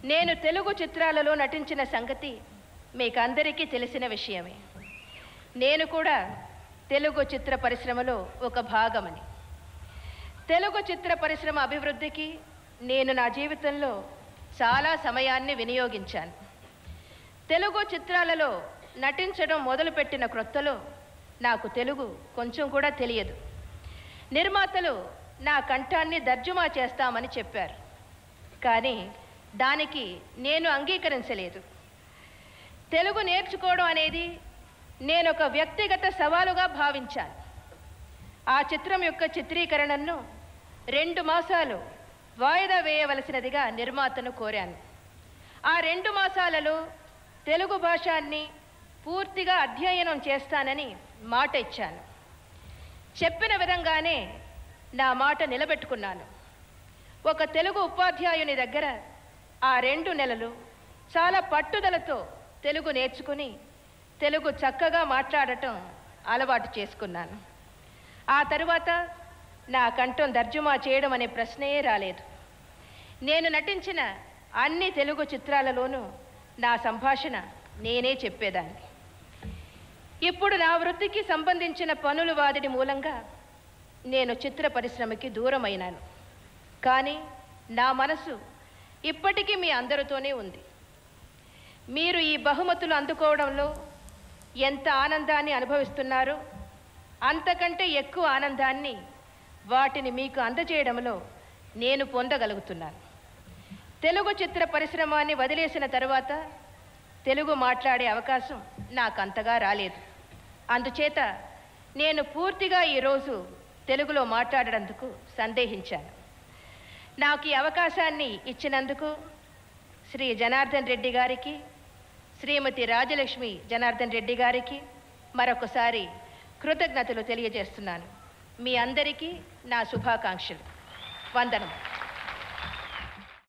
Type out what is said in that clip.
నేను తెలుగు చిత్రాలలో నటించిన సంగతి మీకందరికీ తెలిసిన విషయమే. నేను కూడా తెలుగు చిత్ర పరిశ్రమలో ఒక భాగమని. తెలుగు చిత్ర పరిశ్రమ అభివృద్ధికి నేను నా జీవితంలో చాలా సమయాన్ని వినియోగించాను. తెలుగు చిత్రాలలో నటించడం మొదలుపెట్టిన క్రొత్తలో నాకు తెలుగు కొంచెం కూడా తెలియదు. నిర్మాతలు నా కంఠాన్ని తర్జుమా చేస్తామని చెప్పారు. కానీ దానికి నేను అంగీకరించలేదు. తెలుగు నేర్చుకోవడం అనేది నేను ఒక వ్యక్తిగత సవాలుగా భావించాను. ఆ చిత్రం యొక్క చిత్రీకరణను 2 మాసాలు వాయిదా వేయవలసినదిగా నిర్మాతను కోరాను. ఆ 2 మాసాలలో తెలుగు భాషాన్ని పూర్తిగా అధ్యయనం చేస్తానని మాట ఇచ్చాను. చెప్పిన విధంగానే నా మాట నిలబెట్టుకున్నాను. ఒక తెలుగు ఉపాధ్యాయుని దగ్గర ఆ 2 నెలలు చాలా పట్టుదలతో తెలుగు నేర్చుకుని తెలుగు చక్కగా మాట్లాడటం అలవాటు చేసుకున్నాను. ఆ తరువాత నా కంఠం తర్జుమా చేయడం అనే ప్రశ్నయే రాలేదు. నేను నటించిన అన్ని తెలుగు చిత్రాలలోనూ నా సంభాషణ నేనే చెప్పేదాన్ని. ఇప్పుడు నా వృత్తికి సంబంధించిన పనుల వాదిడి మూలంగా నేను చిత్ర పరిశ్రమకి దూరమైనాను. కానీ నా మనసు ఇప్పటికీ మీ అందరితోనే ఉంది. మీరు ఈ బహుమతులు అందుకోవడంలో ఎంత ఆనందాన్ని అనుభవిస్తున్నారో అంతకంటే ఎక్కువ ఆనందాన్ని వాటిని మీకు అందజేయడంలో నేను పొందగలుగుతున్నాను. తెలుగు చిత్ర పరిశ్రమాన్ని వదిలేసిన తర్వాత తెలుగు మాట్లాడే అవకాశం నాకు అంతగా రాలేదు. అందుచేత నేను పూర్తిగా ఈరోజు తెలుగులో మాట్లాడేందుకు సందేహించాను. నాకు ఈ అవకాశాన్ని ఇచ్చినందుకు శ్రీ జనార్దన్ రెడ్డి గారికి, శ్రీమతి రాజలక్ష్మి జనార్దన్ రెడ్డి గారికి మరొకసారి కృతజ్ఞతలు తెలియజేస్తున్నాను. మీ అందరికీ నా శుభాకాంక్షలు. వందనం.